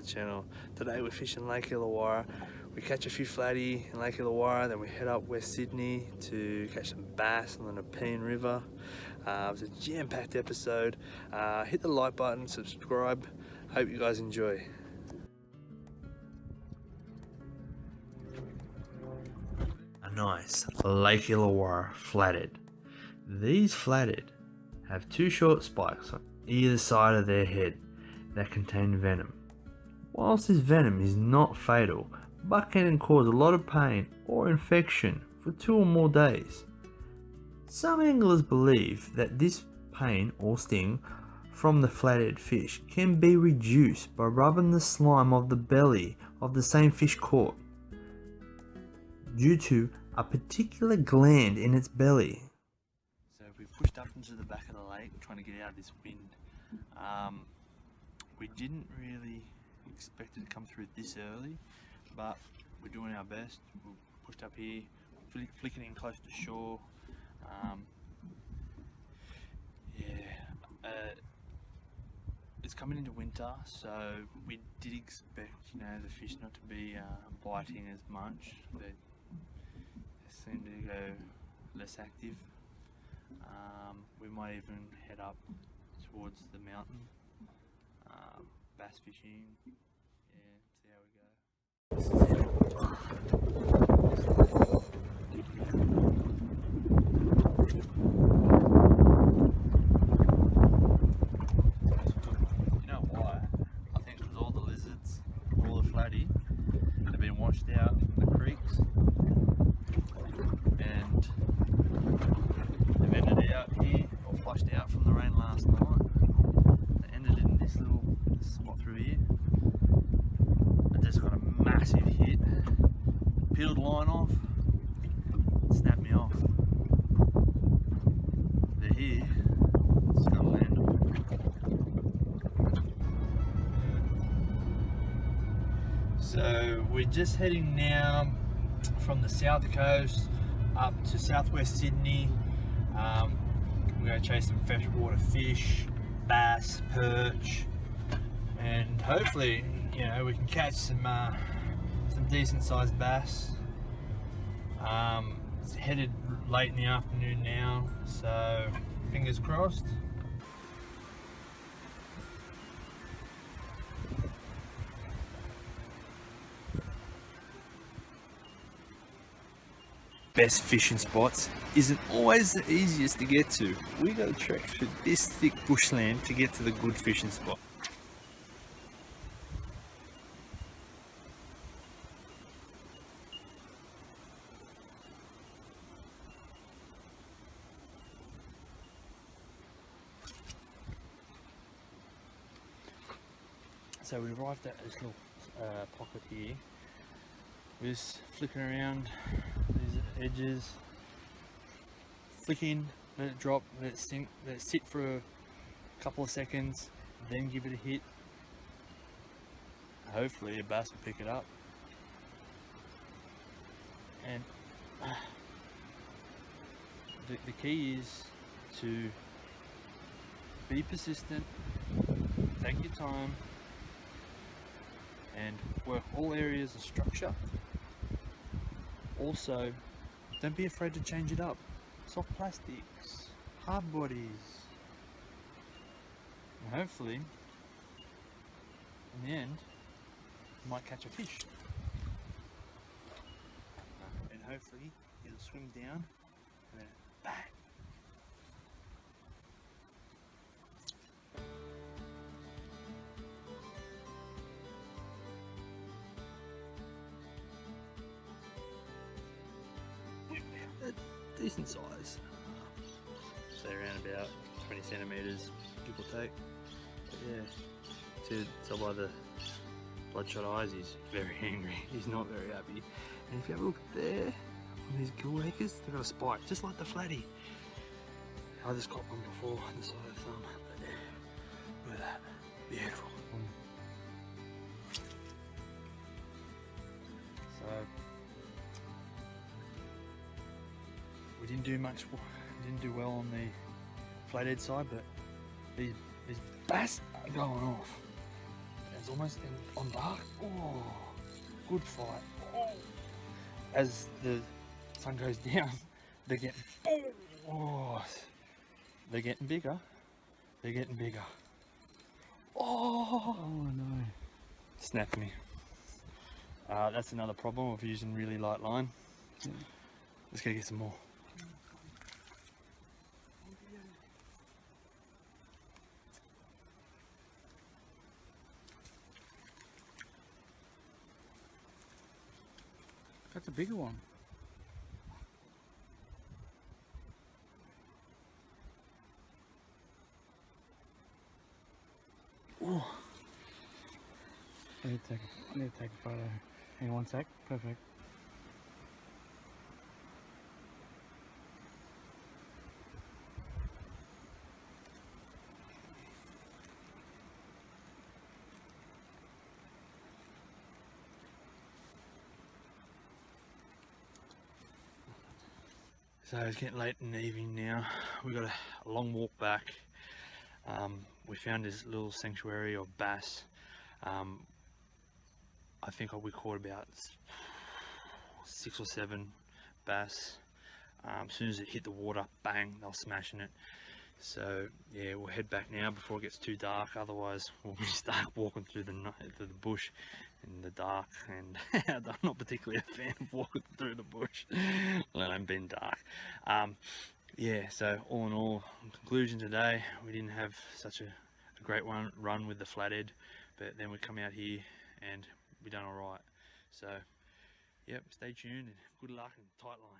channel. Today we're fishing Lake Illawarra. We catch a few flatty in Lake Illawarra, then we head up West Sydney to catch some bass on the Nepean River. It was a jam-packed episode. Hit the like button, subscribe. Hope you guys enjoy. A nice Lake Illawarra flathead. These flathead have two short spikes on either side of their head that contain venom. Whilst this venom is not fatal, but can cause a lot of pain or infection for 2 or more days. Some anglers believe that this pain or sting from the flathead fish can be reduced by rubbing the slime of the belly of the same fish caught, due to a particular gland in its belly. So we pushed up into the back of the lake trying to get out of this wind. We didn't really expect it to come through this early, but we're doing our best. We pushed up here, flicking in close to shore. It's coming into winter, so we did expect, the fish not to be biting as much. They seem to go less active. We might even head up towards the mountain, bass fishing. See how we go. You know why? I think because all the lizards, all the flatty, have been washed out in the creeks, and they've ended out here, or flushed out from the rain last night. They ended in this little spot through here. I just got a massive hit, peeled line off, snapped me off. They're here, just gotta land them. So we're just heading now from the south coast up to southwest Sydney. We're going to chase some freshwater fish, bass, perch, and hopefully, we can catch some decent sized bass. It's headed late in the afternoon now, so fingers crossed. Best fishing spots isn't always the easiest to get to. We got to trek through this thick bushland to get to the good fishing spot. So we arrived at this little pocket here. We're just flicking around these edges, flicking, let it drop, let it sink, let it sit for a couple of seconds, then give it a hit. Hopefully a bass will pick it up. And the key is to be persistent, take your time, and work all areas of structure. Also, don't be afraid to change it up. Soft plastics, hard bodies, and hopefully, in the end, you might catch a fish. And hopefully, it'll swim down and then bang. Decent size, say around about 20 centimeters, give or take. But yeah, tell by the bloodshot eyes, he's very angry. He's not very happy. And if you have a look there, on these gill rakers, they've got a spike, just like the flatty. I just got one before on the side of the thumb. But yeah, look at that, beautiful. So we didn't do much, didn't do well on the flathead side, but these bass are going off. It's almost on dark. Oh, good fight. Oh. As the sun goes down, they're getting, oh, they're getting bigger. They're getting bigger. Oh, no. Snapped me. That's another problem of using really light line. Yeah. Let's go get some more. That's a bigger one. Oh. I need to take a photo. Hang on one sec. Perfect. So it's getting late in the evening now. We've got a long walk back. We found this little sanctuary of bass. I think we caught about 6 or 7 bass. As soon as it hit the water, bang, they were smashing it. So yeah, we'll head back now before it gets too dark. Otherwise, we'll be stuck walking through the bush in the dark. And I'm not particularly a fan of walking through the bush, let alone being dark. Yeah, so all in all, in conclusion today, we didn't have such a great run with the flathead, but then we come out here and we done all right. So yep, stay tuned and good luck and tight line.